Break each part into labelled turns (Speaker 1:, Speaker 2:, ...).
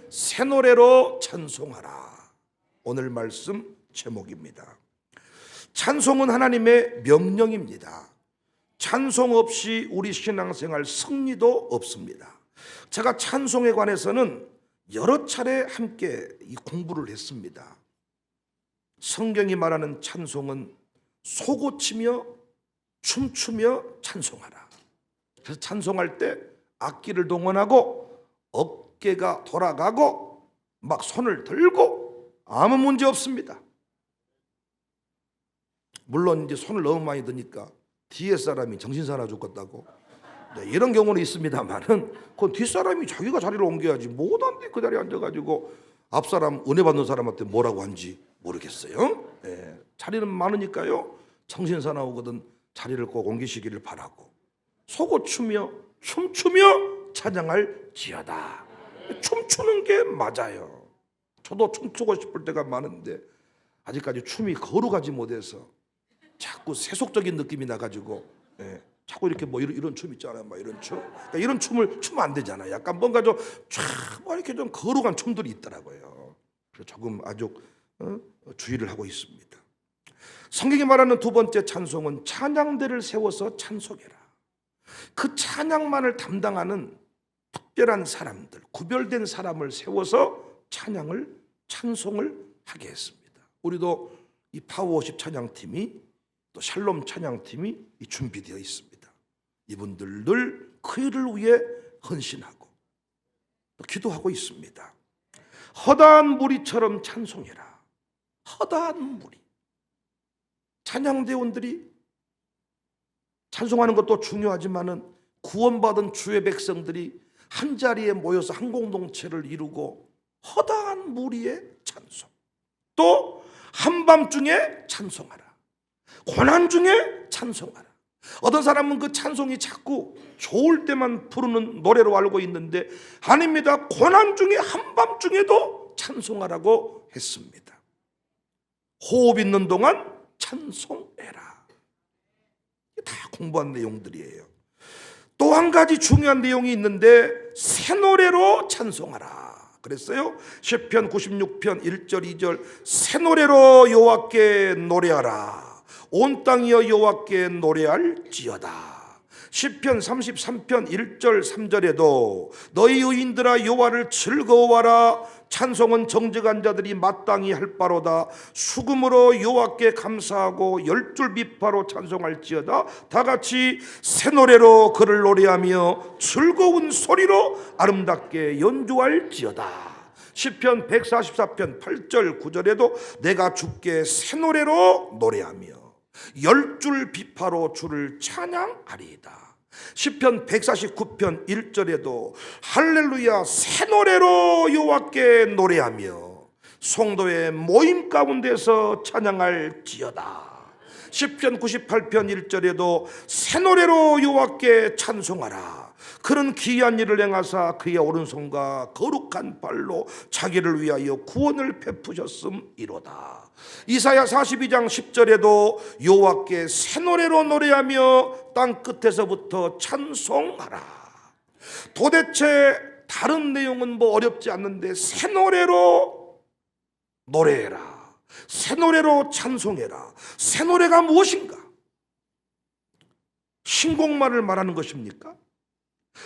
Speaker 1: 새 노래로 찬송하라. 오늘 말씀 제목입니다. 찬송은 하나님의 명령입니다. 찬송 없이 우리 신앙생활 승리도 없습니다. 제가 찬송에 관해서는 여러 차례 함께 이 공부를 했습니다. 성경이 말하는 찬송은 소고치며 춤추며 찬송하라. 그래서 찬송할 때 악기를 동원하고 어깨가 돌아가고 막 손을 들고 아무 문제 없습니다. 물론 이제 손을 너무 많이 드니까 뒤에 사람이 정신사나 죽겠다고 이런 경우는 있습니다만은 그건 뒷사람이 자기가 자리를 옮겨야지 못한데 그 자리에 앉아가지고 앞사람 은혜 받는 사람한테 뭐라고 한지 모르겠어요. 자리는 많으니까요. 정신사나 오거든 자리를 꼭 옮기시기를 바라고 소고추며 춤추며 찬양할 지어다. 춤추는 게 맞아요. 저도 춤추고 싶을 때가 많은데 아직까지 춤이 거룩하지 못해서 자꾸 세속적인 느낌이 나가지고 자꾸 이렇게 뭐 이런 춤 있잖아요. 막 이런 춤. 그러니까 이런 춤을 추면 안 되잖아요. 약간 뭔가 좀 뭐 이렇게 좀 거룩한 춤들이 있더라고요. 그래서 조금 아주 주의를 하고 있습니다. 성경이 말하는 두 번째 찬송은 찬양대를 세워서 찬송해라. 그 찬양만을 담당하는 특별한 사람들, 구별된 사람을 세워서 찬송을 하게 했습니다. 우리도 이 파워워십 찬양팀이 또 샬롬 찬양팀이 준비되어 있습니다. 이분들 늘 그 일을 위해 헌신하고 또 기도하고 있습니다. 허다한 무리처럼 찬송해라. 허다한 무리. 찬양대원들이 찬송하는 것도 중요하지만은 구원받은 주의 백성들이 한 자리에 모여서 한 공동체를 이루고 허다한 무리의 찬송. 또 한밤중에 찬송하라. 고난 중에 찬송하라. 어떤 사람은 그 찬송이 자꾸 좋을 때만 부르는 노래로 알고 있는데 아닙니다. 고난 중에 한밤중에도 찬송하라고 했습니다. 호흡 있는 동안 찬송해라. 다 공부한 내용들이에요. 또 한 가지 중요한 내용이 있는데 새 노래로 찬송하라 그랬어요. 시편 96편 1절 2절 새 노래로 여호와께 노래하라. 온 땅이여 여호와께 노래할지어다. 시편 33편 1절 3절에도 너희 의인들아 여호와를 즐거워하라. 찬송은 정직한 자들이 마땅히 할 바로다. 수금으로 여호와께 감사하고 열줄 비파로 찬송할지어다. 다같이 새 노래로 그를 노래하며 즐거운 소리로 아름답게 연주할지어다. 시편 144편 8절 9절에도 내가 주께 새 노래로 노래하며 열줄 비파로 주를 찬양하리이다. 시편 149편 1절에도 할렐루야 새 노래로 여호와께 노래하며 성도의 모임 가운데서 찬양할지어다. 시편 98편 1절에도 새 노래로 여호와께 찬송하라. 그는 기이한 일을 행하사 그의 오른손과 거룩한 발로 자기를 위하여 구원을 베푸셨음이로다. 이사야 42장 10절에도 여호와께 새 노래로 노래하며 땅 끝에서부터 찬송하라. 도대체 다른 내용은 뭐 어렵지 않는데 새 노래로 노래해라. 새 노래로 찬송해라. 새 노래가 무엇인가? 신곡말을 말하는 것입니까?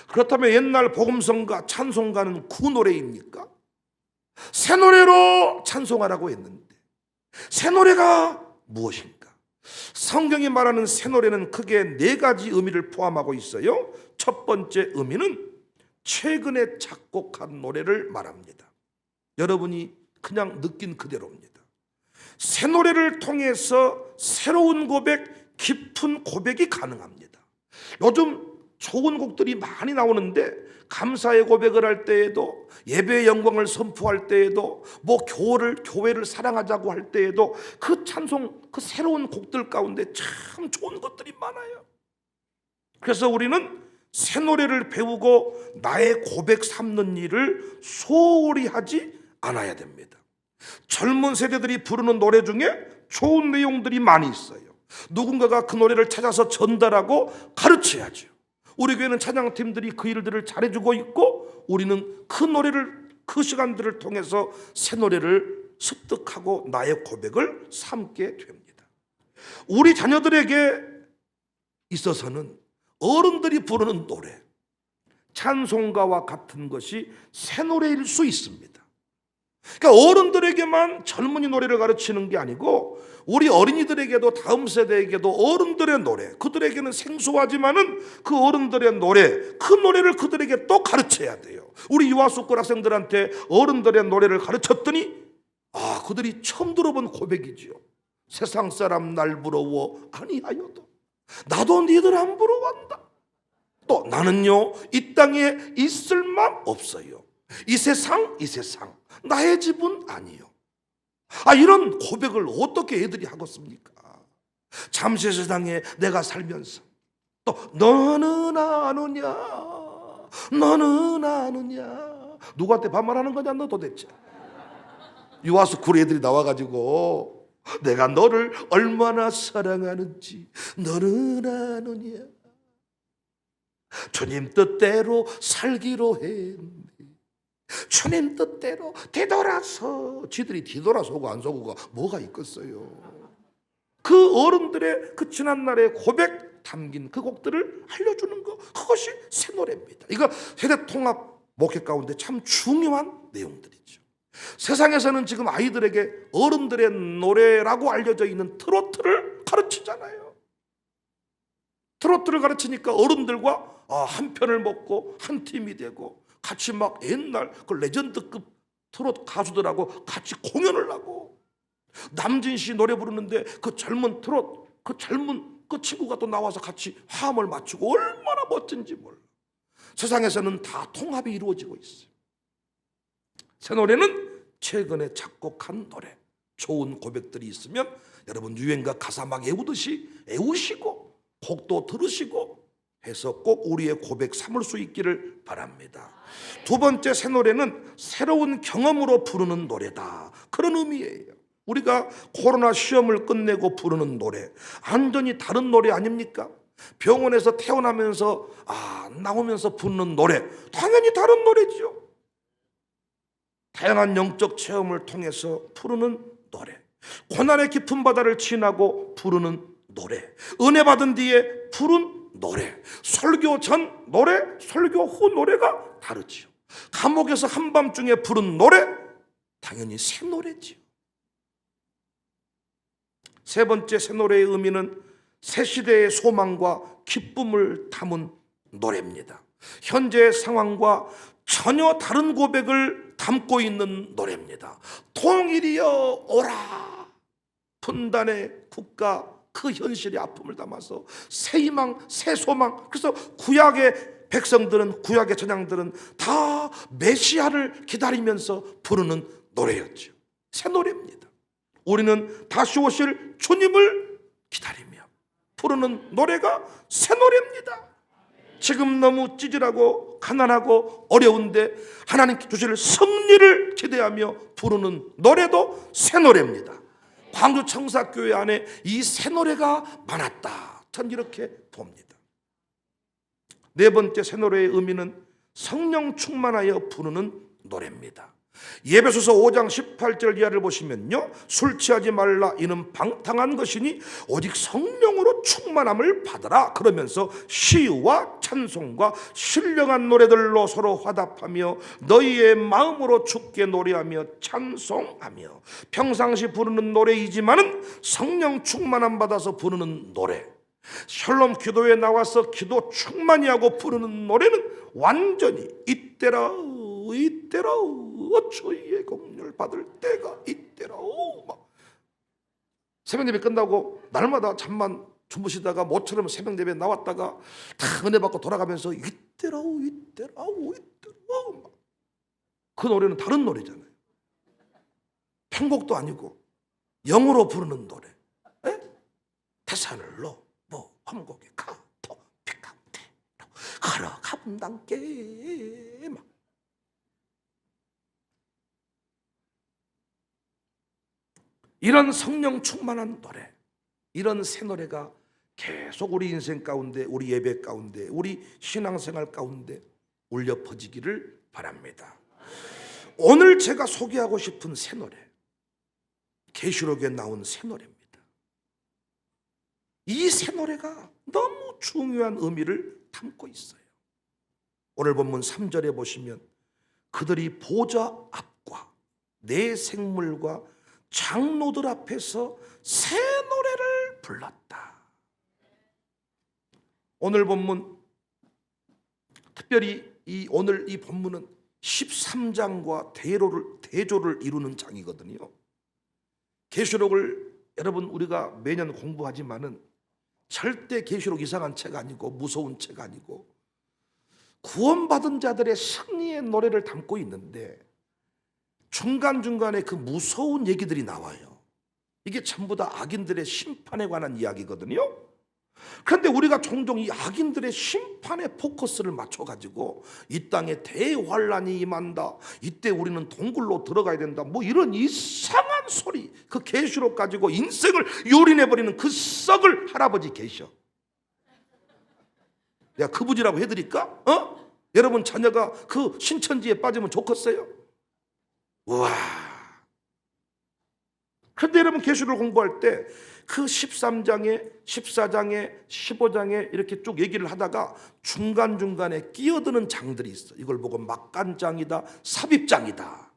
Speaker 1: 그렇다면 옛날 복음성가 찬송가는 구노래입니까? 새 노래로 찬송하라고 했는데 새 노래가 무엇인가? 성경이 말하는 새 노래는 크게 네 가지 의미를 포함하고 있어요. 첫 번째 의미는 최근에 작곡한 노래를 말합니다. 여러분이 그냥 느낀 그대로입니다. 새 노래를 통해서 새로운 고백, 깊은 고백이 가능합니다. 요즘 좋은 곡들이 많이 나오는데 감사의 고백을 할 때에도 예배의 영광을 선포할 때에도 뭐 교회를 사랑하자고 할 때에도 그 찬송 그 새로운 곡들 가운데 참 좋은 것들이 많아요. 그래서 우리는 새 노래를 배우고 나의 고백 삼는 일을 소홀히 하지 않아야 됩니다. 젊은 세대들이 부르는 노래 중에 좋은 내용들이 많이 있어요. 누군가가 그 노래를 찾아서 전달하고 가르쳐야죠. 우리 교회는 찬양팀들이 그 일들을 잘해주고 있고 우리는 그 노래를 그 시간들을 통해서 새 노래를 습득하고 나의 고백을 삼게 됩니다. 우리 자녀들에게 있어서는 어른들이 부르는 노래, 찬송가와 같은 것이 새 노래일 수 있습니다. 그러니까 어른들에게만 젊은이 노래를 가르치는 게 아니고 우리 어린이들에게도, 다음 세대에게도 어른들의 노래, 그들에게는 생소하지만은 그 어른들의 노래, 그 노래를 그들에게 또 가르쳐야 돼요. 우리 유아수권 학생들한테 어른들의 노래를 가르쳤더니 그들이 처음 들어본 고백이지요. 세상 사람 날 부러워 아니하여도 나도 니들 안 부러워한다. 또 나는요 이 땅에 있을 맘 없어요. 이 세상 나의 집은 아니요. 이런 고백을 어떻게 애들이 하겠습니까? 잠시 세상에 내가 살면서 또 너는 아느냐 누구한테 반말하는 거냐 너 도대체. 유아스쿨 애들이 나와가지고 내가 너를 얼마나 사랑하는지 너는 아느냐. 주님 뜻대로 살기로 했네. 주님 뜻대로 뒤돌아서. 지들이 뒤돌아서고 안 서고가 뭐가 있겠어요. 그 어른들의 그 지난날의 고백 담긴 그 곡들을 알려주는 거, 그것이 새 노래입니다. 이거 세대통합 목회 가운데 참 중요한 내용들이죠. 세상에서는 지금 아이들에게 어른들의 노래라고 알려져 있는 트로트를 가르치잖아요. 트로트를 가르치니까 어른들과 한 편을 먹고 한 팀이 되고 같이 막 옛날 그 레전드급 트로트 가수들하고 같이 공연을 하고, 남진 씨 노래 부르는데 그 젊은 트로트 그 젊은 그 친구가 또 나와서 같이 화음을 맞추고 얼마나 멋진지 몰라. 세상에서는 다 통합이 이루어지고 있어요. 새 노래는 최근에 작곡한 노래, 좋은 고백들이 있으면 여러분 유행가 가사 막 외우듯이 외우시고 곡도 들으시고 해서 꼭 우리의 고백 삼을 수 있기를 바랍니다. 두 번째, 새 노래는 새로운 경험으로 부르는 노래다, 그런 의미예요. 우리가 코로나 시험을 끝내고 부르는 노래, 완전히 다른 노래 아닙니까? 병원에서 태어나면서 나오면서 부르는 노래, 당연히 다른 노래죠. 다양한 영적 체험을 통해서 부르는 노래, 고난의 깊은 바다를 지나고 부르는 노래, 은혜 받은 뒤에 부른 노래, 설교 전 노래, 설교 후 노래가 다르지요. 감옥에서 한밤중에 부른 노래, 당연히 새 노래지요. 세 번째, 새 노래의 의미는 새 시대의 소망과 기쁨을 담은 노래입니다. 현재의 상황과 전혀 다른 고백을 담고 있는 노래입니다. 통일이여 오라, 분단의 국가, 그 현실의 아픔을 담아서 새 희망, 새 소망. 그래서 구약의 백성들은, 구약의 전향들은 다 메시아를 기다리면서 부르는 노래였죠. 새 노래입니다. 우리는 다시 오실 주님을 기다리며 부르는 노래가 새 노래입니다. 지금 너무 찌질하고 가난하고 어려운데 하나님 주실 승리를 기대하며 부르는 노래도 새 노래입니다. 광주 청사교회 안에 이 새 노래가 많았다, 전 이렇게 봅니다. 네 번째, 새 노래의 의미는 성령 충만하여 부르는 노래입니다. 예배소서 5장 18절 이하를 보시면요, 술 취하지 말라, 이는 방탕한 것이니 오직 성령으로 충만함을 받아라, 그러면서 시와 찬송과 신령한 노래들로 서로 화답하며 너희의 마음으로 주께 노래하며 찬송하며, 평상시 부르는 노래이지만은 성령 충만함 받아서 부르는 노래, 샬롬 기도에 나와서 기도 충만히 하고 부르는 노래는 완전히 이때라 주의 공열 받을 때가 이때라. 새벽예배 끝나고 날마다 잠만 주무시다가 모처럼 새벽예배 나왔다가 다 은혜 받고 돌아가면서 이때라 그 노래는 다른 노래잖아요. 편곡도 아니고 영어로 부르는 노래. 대산을로 뭐 함곡에 가토 피카테 걸어가본단께 막. 이런 성령 충만한 노래, 이런 새 노래가 계속 우리 인생 가운데, 우리 예배 가운데, 우리 신앙생활 가운데 울려 퍼지기를 바랍니다. 오늘 제가 소개하고 싶은 새 노래, 계시록에 나온 새 노래입니다. 이 새 노래가 너무 중요한 의미를 담고 있어요. 오늘 본문 3절에 보시면 그들이 보좌 앞과 내 생물과 장로들 앞에서 새 노래를 불렀다. 오늘 본문, 특별히 오늘 이 본문은 13장과 대조를 이루는 장이거든요. 계시록을 여러분 우리가 매년 공부하지만은 절대 계시록 이상한 책 아니고 무서운 책 아니고 구원받은 자들의 승리의 노래를 담고 있는데 중간중간에 그 무서운 얘기들이 나와요. 이게 전부 다 악인들의 심판에 관한 이야기거든요. 그런데 우리가 종종 이 악인들의 심판에 포커스를 맞춰가지고 이 땅에 대환란이 임한다, 이때 우리는 동굴로 들어가야 된다, 뭐 이런 이상한 소리, 그 계시록 가지고 인생을 요린해버리는 그 썩을 할아버지 계셔. 내가 그 부지라고 해드릴까? 여러분 자녀가 그 신천지에 빠지면 좋겠어요? 우와. 그런데 여러분 계시록을 공부할 때 그 13장에 14장에 15장에 이렇게 쭉 얘기를 하다가 중간중간에 끼어드는 장들이 있어. 이걸 보고 막간장이다, 삽입장이다.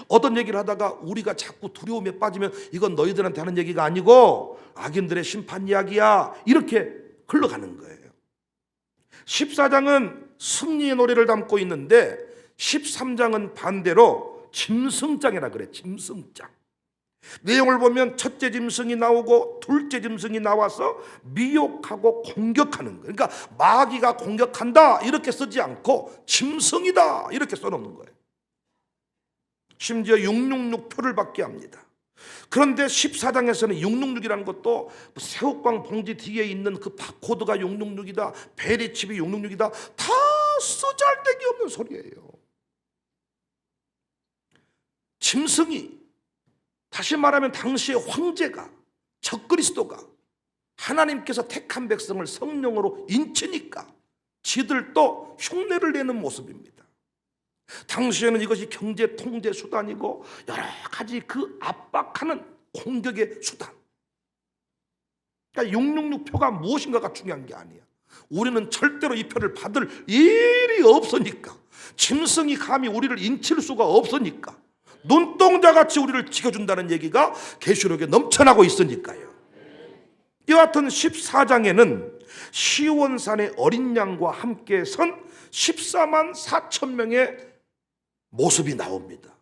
Speaker 1: 어떤 얘기를 하다가 우리가 자꾸 두려움에 빠지면 이건 너희들한테 하는 얘기가 아니고 악인들의 심판 이야기야, 이렇게 흘러가는 거예요. 14장은 승리의 노래를 담고 있는데 13장은 반대로 짐승장이라 그래. 짐승장. 내용을 보면 첫째 짐승이 나오고 둘째 짐승이 나와서 미혹하고 공격하는 거예요. 그러니까 마귀가 공격한다 이렇게 쓰지 않고 짐승이다 이렇게 써놓는 거예요. 심지어 666표를 받게 합니다. 그런데 14장에서는 666이라는 것도 새우깡 봉지 뒤에 있는 그 바코드가 666이다, 베리칩이 666이다, 다 쓰잘데기 없는 소리예요. 짐승이, 다시 말하면 당시의 황제가, 적그리스도가 하나님께서 택한 백성을 성령으로 인치니까 지들도 흉내를 내는 모습입니다. 당시에는 이것이 경제 통제 수단이고 여러 가지 그 압박하는 공격의 수단. 그러니까 666표가 무엇인가가 중요한 게 아니야. 우리는 절대로 이 표를 받을 일이 없으니까, 짐승이 감히 우리를 인칠 수가 없으니까, 눈동자같이 우리를 지켜준다는 얘기가 계시록에 넘쳐나고 있으니까요. 이와 같은 14장에는 시온산의 어린 양과 함께 선 14만 4천 명의 모습이 나옵니다.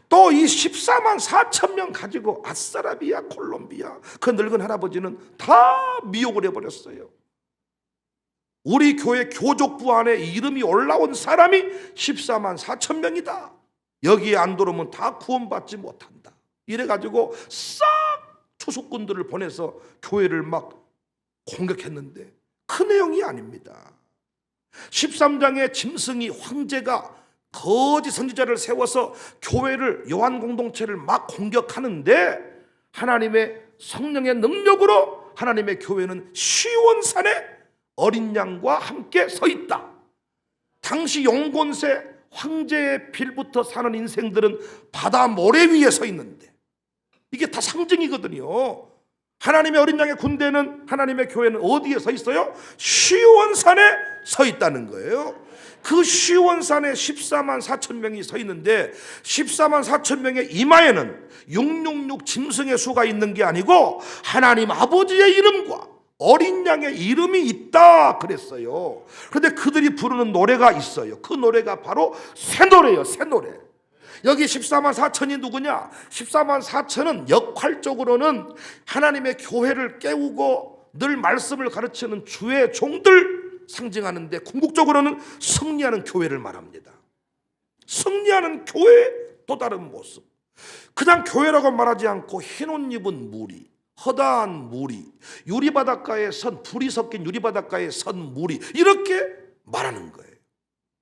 Speaker 1: 또 이 14만 4천 명 가지고 아싸라비아, 콜롬비아 그 늙은 할아버지는 다 미혹을 해버렸어요. 우리 교회 교족부 안에 이름이 올라온 사람이 14만 4천 명이다. 여기에 안 들어오면 다 구원받지 못한다. 이래가지고 싹 투숙꾼들을 보내서 교회를 막 공격했는데 그 내용이 아닙니다. 13장의 짐승이, 황제가 거짓 선지자를 세워서 교회를, 요한 공동체를 막 공격하는데 하나님의 성령의 능력으로 하나님의 교회는 시온산에 어린 양과 함께 서 있다. 당시 용곤세 황제의 빌부터 사는 인생들은 바다 모래 위에 서 있는데 이게 다 상징이거든요. 하나님의 어린 양의 군대는, 하나님의 교회는 어디에 서 있어요? 시온산에 서 있다는 거예요. 그 시온산에 14만 4천 명이 서 있는데 14만 4천 명의 이마에는 666 짐승의 수가 있는 게 아니고 하나님 아버지의 이름과 어린 양의 이름이 있다 그랬어요. 그런데 그들이 부르는 노래가 있어요. 그 노래가 바로 새 노래예요. 새 노래. 여기 14만 4천이 누구냐? 14만 4천은 역할적으로는 하나님의 교회를 깨우고 늘 말씀을 가르치는 주의 종들 상징하는데, 궁극적으로는 승리하는 교회를 말합니다. 승리하는 교회의 또 다른 모습. 그냥 교회라고 말하지 않고 흰 옷 입은 무리, 허다한 무리, 유리바닷가에 선, 불이 섞인 유리바닷가에 선 무리, 이렇게 말하는 거예요.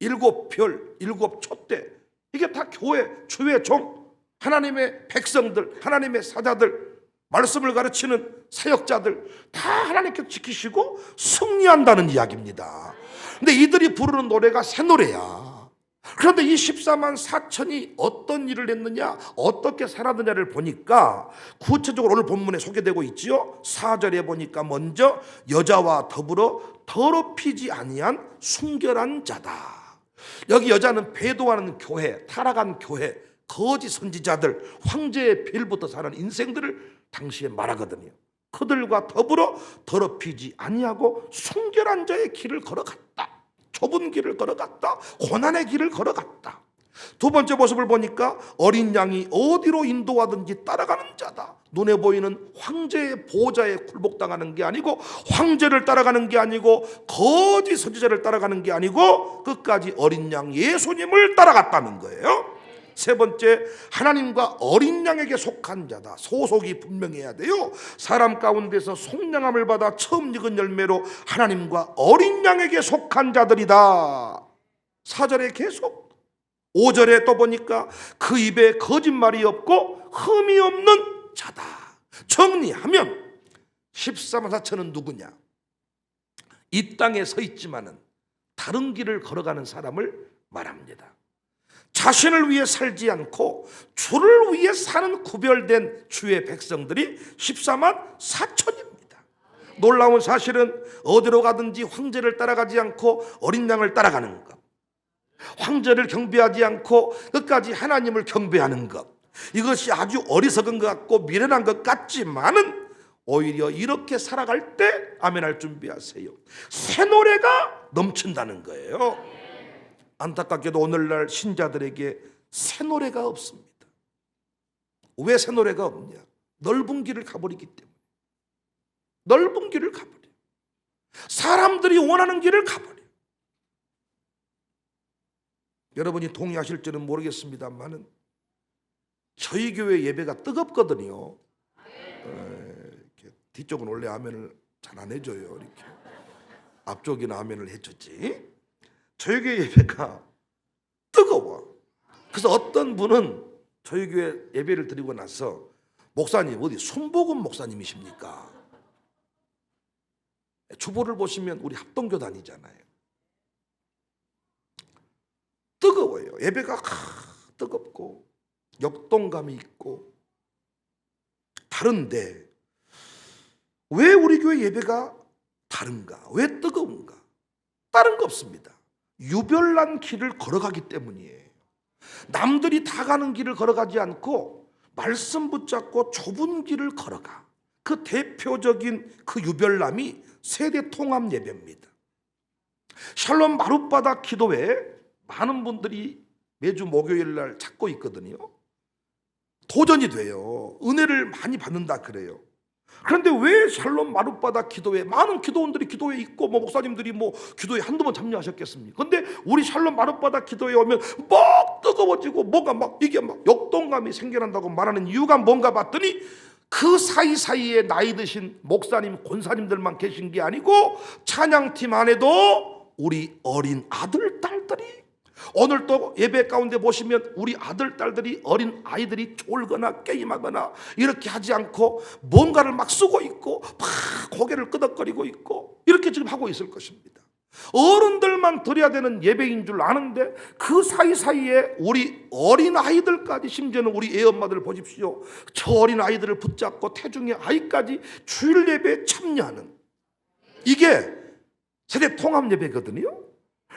Speaker 1: 7별, 7촛대, 이게 다 교회, 주의 종, 하나님의 백성들, 하나님의 사자들, 말씀을 가르치는 사역자들 다 하나님께서 지키시고 승리한다는 이야기입니다. 근데 이들이 부르는 노래가 새 노래야. 그런데 이 14만 4천이 어떤 일을 했느냐, 어떻게 살았느냐를 보니까 구체적으로 오늘 본문에 소개되고 있지요. 4절에 보니까 먼저 여자와 더불어 더럽히지 아니한 순결한 자다. 여기 여자는 배도하는 교회, 타락한 교회, 거짓 선지자들, 황제의 빌부터 사는 인생들을 당시에 말하거든요. 그들과 더불어 더럽히지 아니하고 순결한 자의 길을 걸어갔다. 좁은 길을 걸어갔다. 고난의 길을 걸어갔다. 두 번째 모습을 보니까 어린 양이 어디로 인도하든지 따라가는 자다. 눈에 보이는 황제의 보호자에 굴복당하는 게 아니고, 황제를 따라가는 게 아니고, 거짓 선지자를 따라가는 게 아니고, 끝까지 어린 양 예수님을 따라갔다는 거예요. 세 번째, 하나님과 어린 양에게 속한 자다. 소속이 분명해야 돼요. 사람 가운데서 속량함을 받아 처음 익은 열매로 하나님과 어린 양에게 속한 자들이다. 4절에 계속, 5절에 또 보니까 그 입에 거짓말이 없고 흠이 없는 자다. 정리하면 14만 4천은 누구냐? 이 땅에 서 있지만은 다른 길을 걸어가는 사람을 말합니다. 자신을 위해 살지 않고 주를 위해 사는 구별된 주의 백성들이 14만 4천입니다. 놀라운 사실은 어디로 가든지 황제를 따라가지 않고 어린 양을 따라가는 것, 황제를 경배하지 않고 끝까지 하나님을 경배하는 것, 이것이 아주 어리석은 것 같고 미련한 것 같지만은 오히려 이렇게 살아갈 때 아멘할 준비하세요. 새 노래가 넘친다는 거예요. 안타깝게도 오늘날 신자들에게 새 노래가 없습니다. 왜 새 노래가 없냐? 넓은 길을 가버리기 때문에. 넓은 길을 가버려. 사람들이 원하는 길을 가버려. 여러분이 동의하실지는 모르겠습니다만은 저희 교회 예배가 뜨겁거든요. 이렇게 뒤쪽은 원래 아멘을 잘 안 해줘요. 이렇게 앞쪽이나 아멘을 해줬지. 저희 교회 예배가 뜨거워. 그래서 어떤 분은 저희 교회 예배를 드리고 나서 목사님 어디 손복음 목사님이십니까? 주보를 보시면 우리 합동교단이잖아요. 뜨거워요. 예배가 뜨겁고 역동감이 있고 다른데 왜 우리 교회 예배가 다른가? 왜 뜨거운가? 다른 거 없습니다. 유별난 길을 걸어가기 때문이에요. 남들이 다 가는 길을 걸어가지 않고 말씀 붙잡고 좁은 길을 걸어가. 그 대표적인 그 유별남이 세대 통합 예배입니다. 샬롬 마룻바닥 기도회 많은 분들이 매주 목요일 날 찾고 있거든요. 도전이 돼요. 은혜를 많이 받는다 그래요. 그런데 왜 샬롬 마룻바닥 기도회 많은 기도원들이 기도회 있고 목사님들이 기도회 한두 번 참여하셨겠습니까? 근데 우리 샬롬 마룻바닥 기도회 오면 막 뜨거워지고 뭐가 이게 역동감이 생겨난다고 말하는 이유가 뭔가 봤더니 그 사이사이에 나이 드신 목사님 권사님들만 계신 게 아니고 찬양팀 안에도 우리 어린 아들 딸들이, 오늘 또 예배 가운데 보시면 우리 아들 딸들이, 어린 아이들이 졸거나 게임하거나 이렇게 하지 않고 뭔가를 막 쓰고 있고 막 고개를 끄덕거리고 있고 이렇게 지금 하고 있을 것입니다. 어른들만 드려야 되는 예배인 줄 아는데 그 사이사이에 우리 어린 아이들까지, 심지어는 우리 애엄마들 보십시오. 저 어린 아이들을 붙잡고 태중의 아이까지 주일 예배에 참여하는, 이게 세대 통합 예배거든요.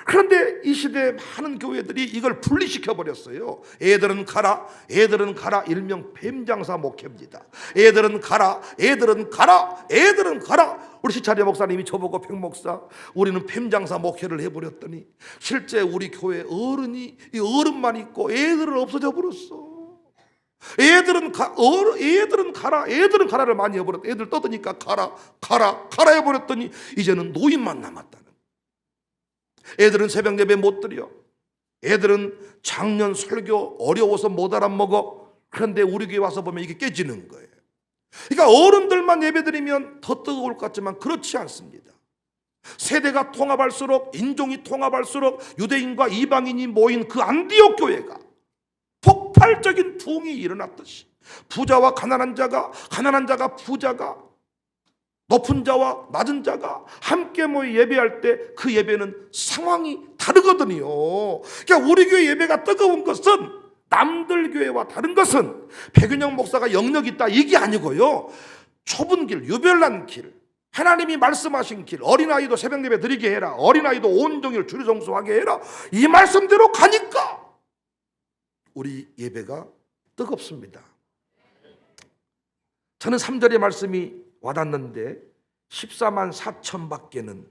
Speaker 1: 그런데 이 시대에 많은 교회들이 이걸 분리시켜 버렸어요. 애들은 가라, 애들은 가라, 일명 뱀장사 목회입니다. 애들은 가라, 애들은 가라, 애들은 가라. 우리 시차례 목사님이 저보고 백목사, 우리는 뱀장사 목회를 해버렸더니 실제 우리 교회 어른이 이 어른만 있고 애들은 없어져 버렸어. 애들은 가라, 애들은 가라를 많이 해버렸다. 애들 떠드니까 가라, 가라, 가라 해버렸더니 이제는 노인만 남았다는. 애들은 새벽 예배 못 드려. 애들은 작년 설교 어려워서 못 알아먹어. 그런데 우리 교회 와서 보면 이게 깨지는 거예요. 그러니까 어른들만 예배 드리면 더 뜨거울 것 같지만 그렇지 않습니다. 세대가 통합할수록, 인종이 통합할수록 유대인과 이방인이 모인 그 안디옥 교회가 폭발적인 부흥이 일어났듯이 부자와 가난한 자가, 가난한 자가 부자가, 높은 자와 낮은 자가 함께 모여 예배할 때 그 예배는 상황이 다르거든요. 그러니까 우리 교회 예배가 뜨거운 것은, 남들 교회와 다른 것은 백윤영 목사가 영역 있다 이게 아니고요. 좁은 길, 유별난 길, 하나님이 말씀하신 길, 어린아이도 새벽 예배 드리게 해라, 어린아이도 온종일 주일 정수하게 해라, 이 말씀대로 가니까 우리 예배가 뜨겁습니다. 저는 3절의 말씀이 와닿는데 14만 4천 밖에는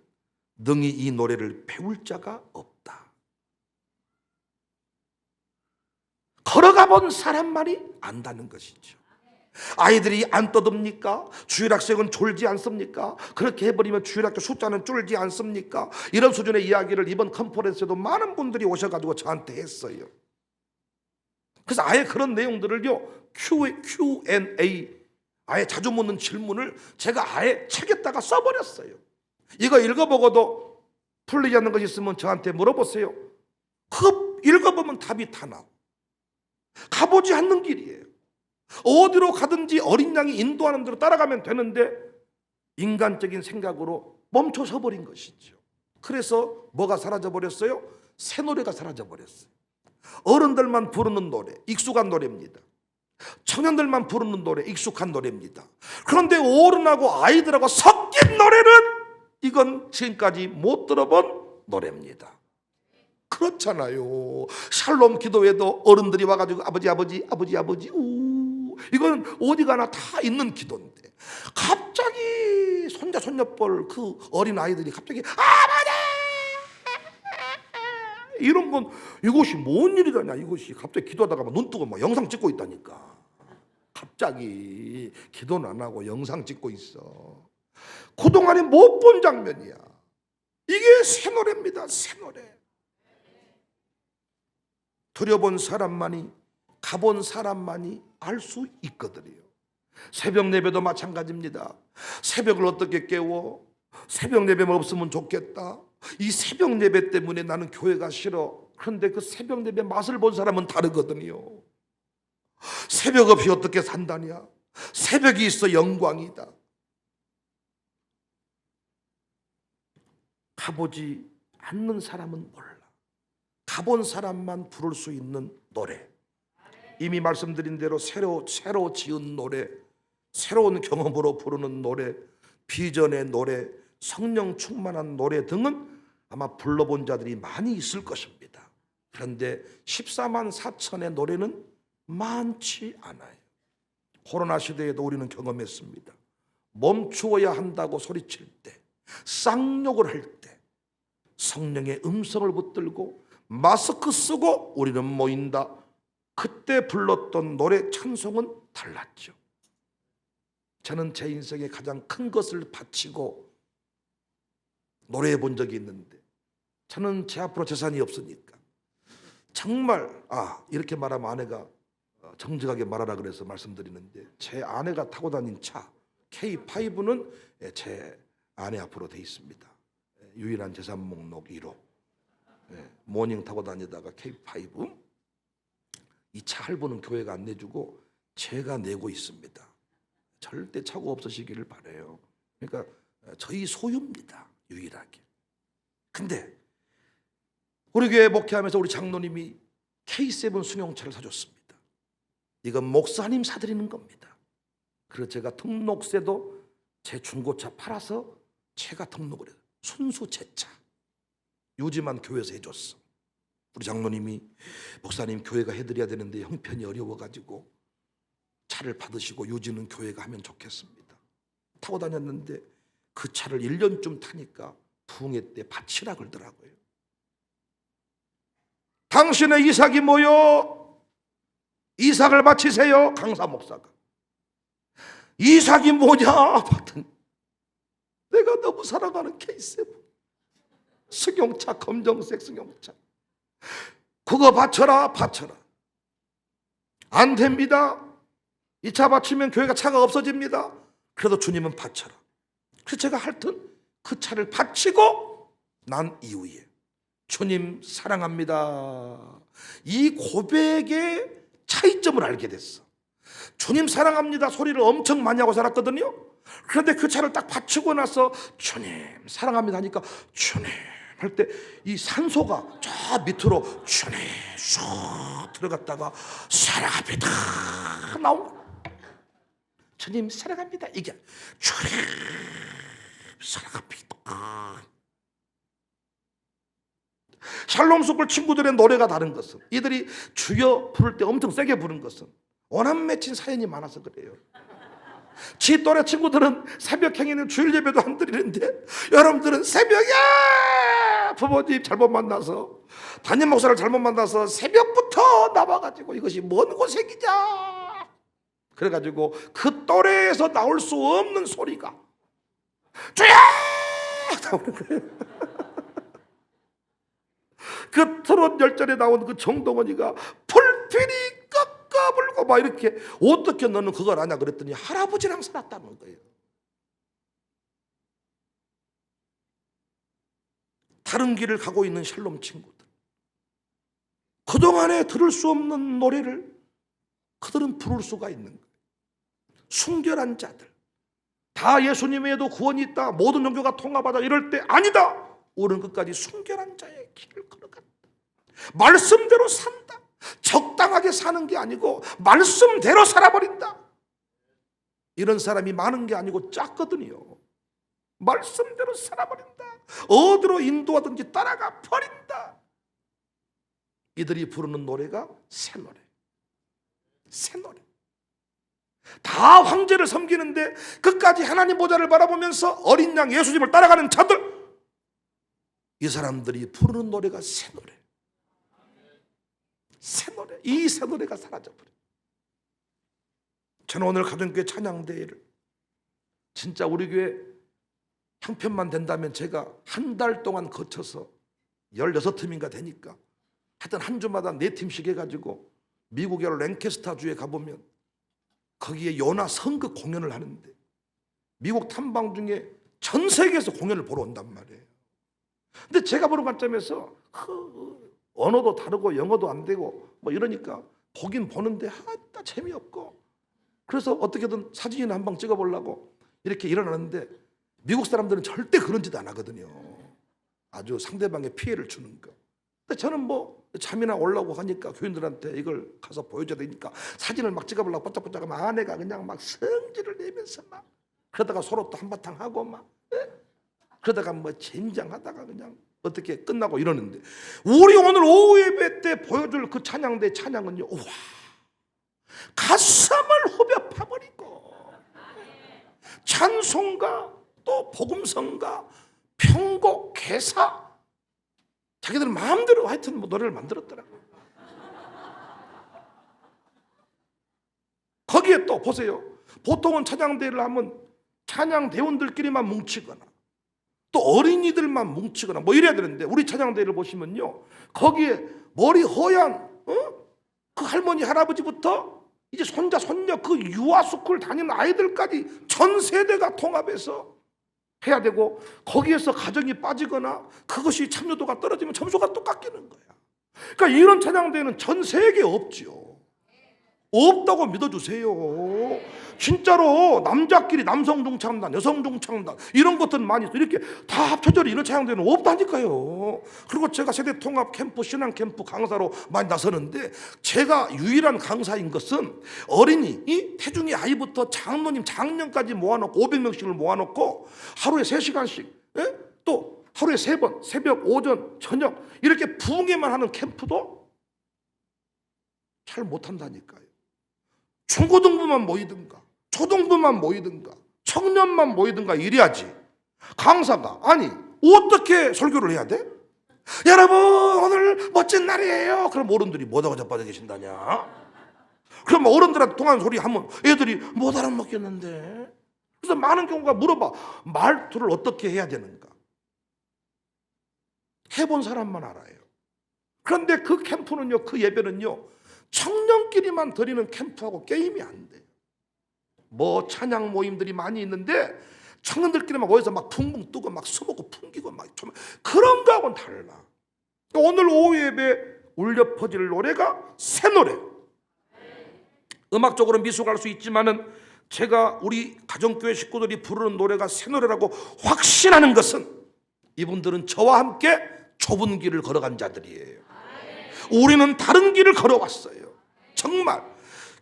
Speaker 1: 능히 이 노래를 배울 자가 없다. 걸어가 본 사람만이 안다는 것이죠. 아이들이 안 떠듭니까? 주일학생은 졸지 않습니까? 그렇게 해버리면 주일학교 숫자는 줄지 않습니까? 이런 수준의 이야기를 이번 컨퍼런스에도 많은 분들이 오셔가지고 저한테 했어요. 그래서 아예 그런 내용들을요, Q&A, 아예 자주 묻는 질문을 제가 아예 책에다가 써버렸어요. 이거 읽어보고도 풀리지 않는 것이 있으면 저한테 물어보세요. 그 읽어보면 답이 다 나와. 가보지 않는 길이에요. 어디로 가든지 어린 양이 인도하는 대로 따라가면 되는데 인간적인 생각으로 멈춰서 버린 것이죠. 그래서 뭐가 사라져버렸어요? 새 노래가 사라져버렸어요. 어른들만 부르는 노래, 익숙한 노래입니다. 청년들만 부르는 노래, 익숙한 노래입니다. 그런데 어른하고 아이들하고 섞인 노래는 이건 지금까지 못 들어본 노래입니다. 그렇잖아요. 샬롬 기도회도 어른들이 와가지고 아버지 아버지 아버지 아버지 이건 어디 가나 다 있는 기도인데 갑자기 손자 손녀뻘 그 어린 아이들이 갑자기 아버지 이런 건 이것이 뭔 일이다냐, 이것이 갑자기 기도하다가 눈 뜨고 막 영상 찍고 있다니까. 갑자기 기도는 안 하고 영상 찍고 있어. 그동안에 못 본 장면이야. 이게 새 노래입니다. 새 노래. 들여본 사람만이, 가본 사람만이 알 수 있거든요. 새벽 예배도 마찬가지입니다. 새벽을 어떻게 깨워? 새벽 예배만 없으면 좋겠다. 이 새벽 예배 때문에 나는 교회가 싫어. 그런데 그 새벽 예배 맛을 본 사람은 다르거든요. 새벽 없이 어떻게 산다냐? 새벽이 있어 영광이다. 가보지 않는 사람은 몰라. 가본 사람만 부를 수 있는 노래. 이미 말씀드린 대로 새로 지은 노래, 새로운 경험으로 부르는 노래, 비전의 노래, 성령 충만한 노래 등은 아마 불러본 자들이 많이 있을 것입니다. 그런데 14만 4천의 노래는 많지 않아요. 코로나 시대에도 우리는 경험했습니다. 멈추어야 한다고 소리칠 때, 쌍욕을 할 때 성령의 음성을 붙들고 마스크 쓰고 우리는 모인다. 그때 불렀던 노래 찬송은 달랐죠. 저는 제 인생에 가장 큰 것을 바치고 노래해 본 적이 있는데, 저는 제 앞으로 재산이 없으니까 정말 이렇게 말하면 아내가 정직하게 말하라 그래서 말씀드리는데, 제 아내가 타고 다닌 차 K5는 제 아내 앞으로 돼 있습니다. 유일한 재산 목록 1호. 모닝 타고 다니다가 K5, 이 차 할부는 교회가 안 내주고 제가 내고 있습니다. 절대 차고 없으시기를 바라요. 그러니까 저희 소유입니다, 유일하게. 근데 우리 교회 목회하면서 우리 장로님이 K7 승용차를 사줬습니다. 이건 목사님 사드리는 겁니다. 그래서 제가 등록세도 제 중고차 팔아서 제가 등록을 해요. 순수 제 차. 유지만 교회에서 해줬어. 우리 장로님이 목사님 교회가 해드려야 되는데 형편이 어려워가지고 차를 받으시고 유지는 교회가 하면 좋겠습니다. 타고 다녔는데 그 차를 1년쯤 타니까 부흥회 때 바치라 그러더라고요. 당신의 이삭이 뭐요? 이삭을 바치세요. 강사 목사가. 이삭이 뭐냐? 봤더니 내가 너무 사랑하는 K7 승용차, 검정색 승용차. 그거 바쳐라. 안 됩니다. 이 차 바치면 교회가 차가 없어집니다. 그래도 주님은 바쳐라. 그래서 제가 하여튼 그 차를 바치고 난 이후에 주님 사랑합니다, 이 고백의 차이점을 알게 됐어. 주님 사랑합니다 소리를 엄청 많이 하고 살았거든요. 그런데 그 차를 딱 바치고 나서 주님 사랑합니다 하니까 주님 할 때 이 산소가 저 밑으로 쭉 들어갔다가 살아갑니 다 나온 거야. 주님 살아갑니다. 이게 쭉 살아갑니다. 샬롬 스쿨 친구들의 노래가 다른 것은, 이들이 주여 부를 때 엄청 세게 부른 것은 원한 맺힌 사연이 많아서 그래요. 지 또래 친구들은 새벽 행위는 주일 예배도 안 드리는데, 여러분들은 새벽에 부모님 잘못 만나서, 담임 목사를 잘못 만나서 새벽부터 나와가지고 이것이 뭔 고생이냐, 그래가지고 그 또래에서 나올 수 없는 소리가 주여 나오는 거예요. 그 트롯 열전에 나온 그 정동원이가 풀필이 꺾어불고 막 이렇게, 어떻게 너는 그걸 아냐 그랬더니 할아버지랑 살았다는 거예요. 다른 길을 가고 있는 샬롬 친구들, 그동안에 들을 수 없는 노래를 그들은 부를 수가 있는 거예요. 순결한 자들, 다 예수님 외에도 구원이 있다, 모든 종교가 통합하다 이럴 때 아니다, 오른 끝까지 순결한 자의 길을 걸어간다. 말씀대로 산다. 적당하게 사는 게 아니고 말씀대로 살아버린다. 이런 사람이 많은 게 아니고 작거든요. 말씀대로 살아버린다. 어디로 인도하든지 따라가 버린다. 이들이 부르는 노래가 새 노래. 새 노래. 다 황제를 섬기는데 끝까지 하나님 보좌를 바라보면서 어린 양 예수님을 따라가는 자들, 이 사람들이 부르는 노래가 새 노래. 새 노래. 이 새 노래가 사라져버려. 저는 오늘 가정교회 찬양대회를 진짜 우리 교회 형편만 된다면 제가 한 달 동안 거쳐서 16팀인가 되니까 하여튼 한 주마다 4팀씩 해가지고 미국의 랭캐스터 주에 가보면 거기에 요나 성극 공연을 하는데, 미국 탐방 중에 전 세계에서 공연을 보러 온단 말이에요. 근데 제가 보는 관점에서 언어도 다르고 영어도 안 되고 뭐 이러니까 보긴 보는데 하다 재미없고, 그래서 어떻게든 사진이나 한 방 찍어보려고 이렇게 일어나는데, 미국 사람들은 절대 그런 짓 안 하거든요. 아주 상대방에 피해를 주는 거. 근데 저는 뭐 잠이나 올라오고 하니까 교인들한테 이걸 가서 보여줘야 되니까 사진을 막 찍어보려고 바짝바짝 하면 아내가 그냥 막 성질을 내면서 막, 그러다가 서로 또 한바탕 하고 막, 그러다가 뭐 젠장하다가 그냥 어떻게 끝나고 이러는데, 우리 오늘 오후 예배 때 보여줄 그 찬양대 찬양은요, 우와, 가슴을 후벼 파버리고 찬송가, 또 복음성가, 편곡, 개사, 자기들 마음대로 하여튼 뭐 노래를 만들었더라고요. 거기에 또 보세요. 보통은 찬양대회를 하면 찬양대원들끼리만 뭉치거나 또 어린이들만 뭉치거나 뭐 이래야 되는데, 우리 찬양대회를 보시면요, 거기에 머리 허연 그 할머니 할아버지부터 이제 손자 손녀 그 유아스쿨 다니는 아이들까지 전 세대가 통합해서 해야 되고, 거기에서 가정이 빠지거나 그것이 참여도가 떨어지면 점수가 또 깎이는 거야. 그러니까 이런 찬양대회는 전 세계에 없지요. 없다고 믿어주세요. 진짜로 남자끼리 남성 중창단, 여성 중창단 이런 것들은 많이 있어. 이렇게 다 합쳐져 이런 찬양대회는 없다니까요. 그리고 제가 세대 통합 캠프, 신앙 캠프 강사로 많이 나서는데, 제가 유일한 강사인 것은 어린이, 이 태중이 아이부터 장로님, 장년까지 모아놓고 500명씩을 모아놓고 하루에 3시간씩, 또 하루에 3번, 새벽, 오전, 저녁 이렇게 부흥회만 하는 캠프도 잘 못한다니까요. 중고등부만 모이든가 초등부만 모이든가 청년만 모이든가 이래야지. 강사가 아니 어떻게 설교를 해야 돼? 여러분 오늘 멋진 날이에요. 그럼 어른들이 뭐다가 자빠져 계신다냐? 그럼 어른들한테 통하는 소리 하면 애들이 못 알아먹겠는데. 그래서 많은 경우가 물어봐, 말투를 어떻게 해야 되는가? 해본 사람만 알아요. 그런데 그 캠프는요, 그 예배는요, 청년끼리만 드리는 캠프하고 게임이 안 돼요. 뭐 찬양 모임들이 많이 있는데 청년들끼리만 모여서 막 붕붕 뜨고 막 수먹고 풍기고 막 그런 거하고는 달라. 오늘 오후 예배 울려 퍼질 노래가 새 노래. 음악적으로 미숙할 수 있지만은 제가 우리 가정교회 식구들이 부르는 노래가 새 노래라고 확신하는 것은 이분들은 저와 함께 좁은 길을 걸어간 자들이에요. 우리는 다른 길을 걸어왔어요. 정말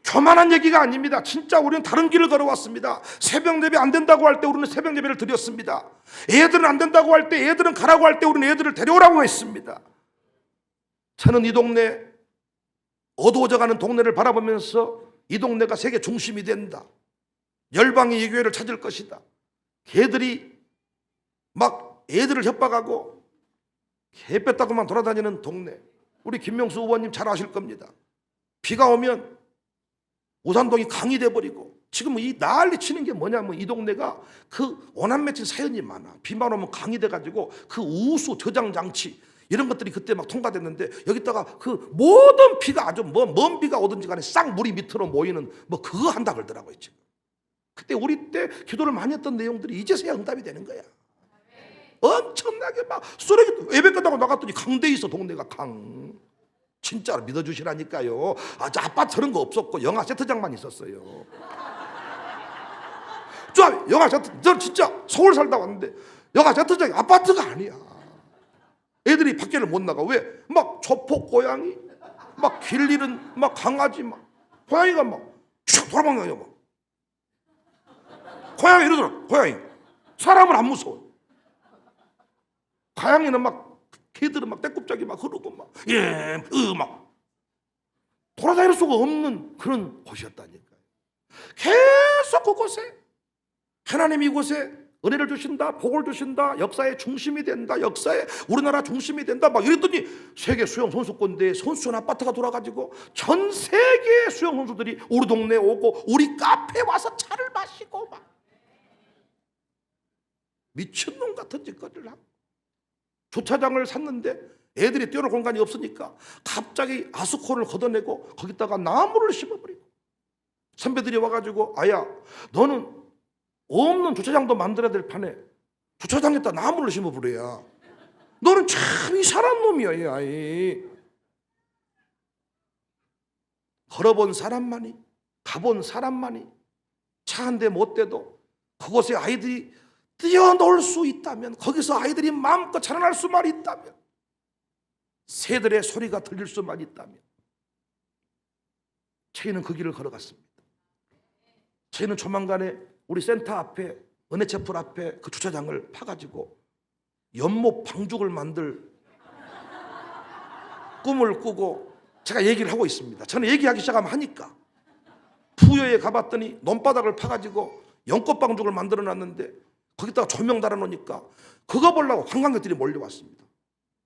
Speaker 1: 교만한 얘기가 아닙니다. 진짜 우리는 다른 길을 걸어왔습니다. 새벽 예배 안 된다고 할 때 우리는 새벽 예배를 드렸습니다. 애들은 안 된다고 할 때, 애들은 가라고 할 때 우리는 애들을 데려오라고 했습니다. 저는 이 동네, 어두워져가는 동네를 바라보면서 이 동네가 세계 중심이 된다, 열방이 이 교회를 찾을 것이다, 걔들이 막 애들을 협박하고 개 뺐다고만 돌아다니는 동네, 우리 김명수 의원님 잘 아실 겁니다. 비가 오면 오산동이 강이 돼버리고, 지금 이 난리 치는 게 뭐냐면 이 동네가 그 원한 맺힌 사연이 많아. 비만 오면 강이 돼가지고 그 우수 저장 장치 이런 것들이 그때 막 통과됐는데, 여기다가 그 모든 비가 아주 먼 비가 오든지 간에 싹 물이 밑으로 모이는 그거 한다 그러더라고요. 지금 그때 우리 때 기도를 많이 했던 내용들이 이제서야 응답이 되는 거야. 엄청나게 막 쓰레기 예배 끝나고 나갔더니 강돼 있어. 동네가 강. 진짜로 믿어주시라니까요. 아파트 저런 거 없었고 영화 세트장만 있었어요. 저 영화 세트, 저 진짜 서울 살다 왔는데 영화 세트장이 아파트가 아니야. 애들이 밖에를 못 나가. 왜? 막 조폭 고양이, 막 길 잃은 막 강아지, 막 고양이가 막 슉 돌아다녀요. 막 고양이 이러더라. 고양이 사람을 안 무서워. 고양이는 막, 개들은 막 떼껍자기 막 흐르고 막 막 돌아다닐 수가 없는 그런 곳이었다니까요. 계속 그곳에 하나님이 이곳에 은혜를 주신다, 복을 주신다, 역사의 중심이 된다, 역사의 우리나라 중심이 된다 막 이랬더니 세계 수영 선수권대회 선수촌 아파트가 돌아가지고 전 세계 수영 선수들이 우리 동네에 오고 우리 카페에 와서 차를 마시고 막 미친놈 같은 짓거리를 하고, 주차장을 샀는데 애들이 뛰어놀 공간이 없으니까 갑자기 아스콘을 걷어내고 거기다가 나무를 심어버리고, 선배들이 와가지고 아야 너는 없는 주차장도 만들어야 될 판에 주차장에다 나무를 심어버려야 너는 참 이상한 놈이야. 이 아이. 걸어본 사람만이, 가본 사람만이 차 한 대 못 대도 그곳에 아이들이 뛰어놀 수 있다면, 거기서 아이들이 마음껏 자라날 수만 있다면, 새들의 소리가 들릴 수만 있다면, 저희는 그 길을 걸어갔습니다. 저희는 조만간에 우리 센터 앞에, 은혜채플 앞에 그 주차장을 파가지고 연못 방죽을 만들 꿈을 꾸고 제가 얘기를 하고 있습니다. 저는 얘기하기 시작하면 하니까. 부여에 가봤더니 논바닥을 파가지고 연꽃 방죽을 만들어 놨는데 거기다가 조명 달아놓으니까 그거 보려고 관광객들이 몰려왔습니다.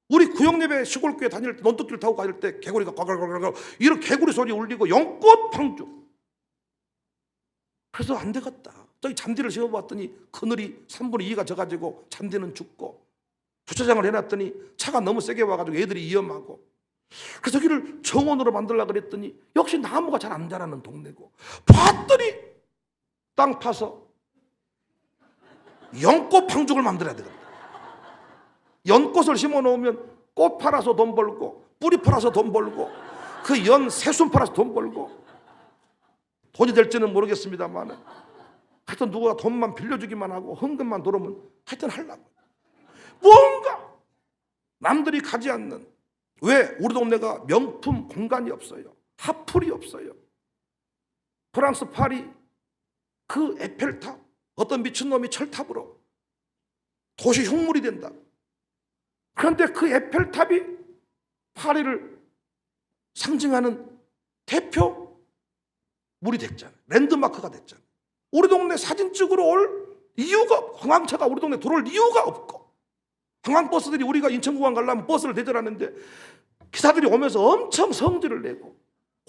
Speaker 1: 우리 구역예배 시골교회 다닐 때 논뚝길 타고 가실 때 개구리가 과갈과갈 이런 개구리 소리 울리고 연꽃 방죽. 그래서 안 되겠다. 저기 잔디를 심어봤더니 그늘이 3분의 2가 져가지고 잔디는 죽고, 주차장을 해놨더니 차가 너무 세게 와가지고 애들이 위험하고, 그래서 여기를 정원으로 만들려고 그랬더니 역시 나무가 잘 안 자라는 동네고, 봤더니 땅 파서 연꽃 방죽을 만들어야 되거든요. 연꽃을 심어 놓으면 꽃 팔아서 돈 벌고, 뿌리 팔아서 돈 벌고, 그 연 새순 팔아서 돈 벌고, 돈이 될지는 모르겠습니다만 하여튼 누가 돈만 빌려주기만 하고 헌금만 들어오면 하여튼 하려고. 뭔가 남들이 가지 않는, 왜? 우리 동네가 명품 공간이 없어요. 하플이 없어요. 프랑스 파리 그 에펠탑, 어떤 미친놈이 철탑으로 도시 흉물이 된다. 그런데 그 에펠탑이 파리를 상징하는 대표 물이 됐잖아요. 랜드마크가 됐잖아요. 우리 동네 사진 찍으러 올 이유가 없고, 관광차가 우리 동네 들어올 이유가 없고, 관광버스들이 우리가 인천공항 가려면 버스를 대절하는데 기사들이 오면서 엄청 성질을 내고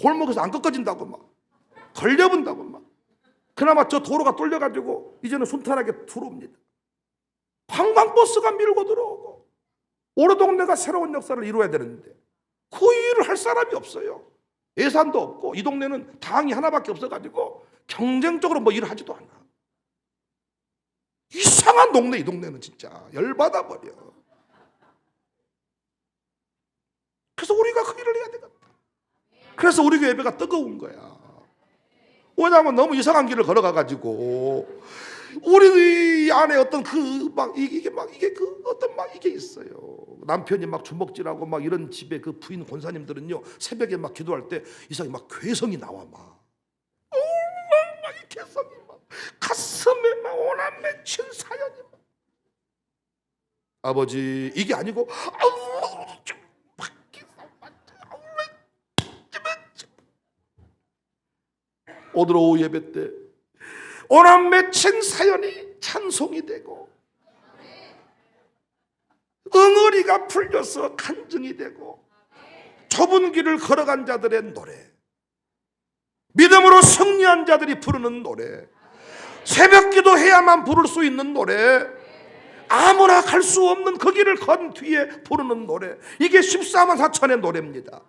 Speaker 1: 골목에서 안 꺾어진다고 막 걸려본다고 막. 그나마 저 도로가 뚫려가지고 이제는 순탄하게 들어옵니다. 관광버스가 밀고 들어오고, 우리 동네가 새로운 역사를 이루어야 되는데 그 일을 할 사람이 없어요. 예산도 없고, 이 동네는 당이 하나밖에 없어가지고 경쟁적으로 뭐 일을 하지도 않아. 이상한 동네, 이 동네는 진짜 열받아 버려. 그래서 우리가 그 일을 해야 되겠다. 그래서 우리 교회 예배가 뜨거운 거야. 왜냐하면 너무 이상한 길을 걸어가가지고 우리 안에 어떤 이게 있어요. 남편이 막 주먹질하고 막 이런 집에 그 부인 권사님들은요, 새벽에 막 기도할 때 이상하게 막 괴성이 나와 막 이 괴성이 막 가슴에 막 오남 맺힌 사연이 막. 아버지 이게 아니고 오늘 오후 예배 때 오남 맺힌 사연이 찬송이 되고 응어리가 풀려서 간증이 되고 좁은 길을 걸어간 자들의 노래, 믿음으로 승리한 자들이 부르는 노래, 새벽 기도해야만 부를 수 있는 노래, 아무나 갈 수 없는 그 길을 건 뒤에 부르는 노래, 이게 14만 4천의 노래입니다.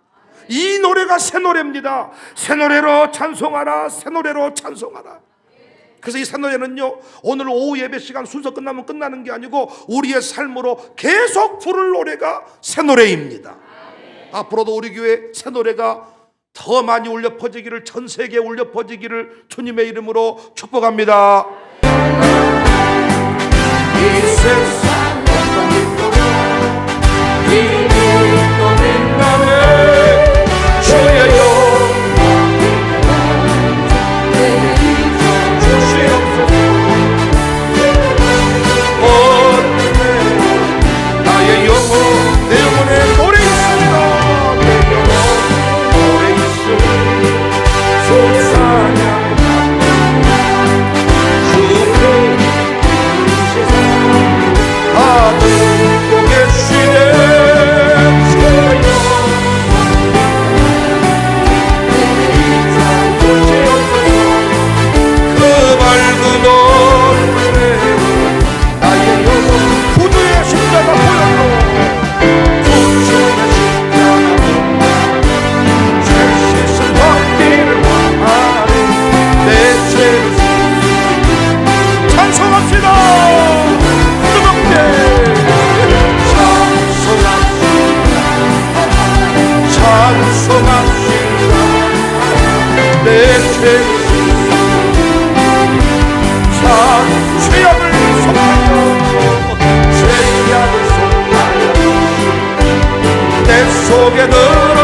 Speaker 1: 이 노래가 새 노래입니다. 새 노래로 찬송하라, 새 노래로 찬송하라. 그래서 이 새 노래는요, 오늘 오후 예배 시간 순서 끝나면 끝나는 게 아니고 우리의 삶으로 계속 부를 노래가 새 노래입니다. 앞으로도 우리 교회 새 노래가 더 많이 울려 퍼지기를, 전 세계에 울려 퍼지기를 주님의 이름으로 축복합니다. 이 세상 어떤 빛도 빛도 빛나네 주의 영광 주시옵소서. 나의 영혼 내 영혼에 노래 있습니다. 내 영혼 노래 있음 소사냐 속에 늘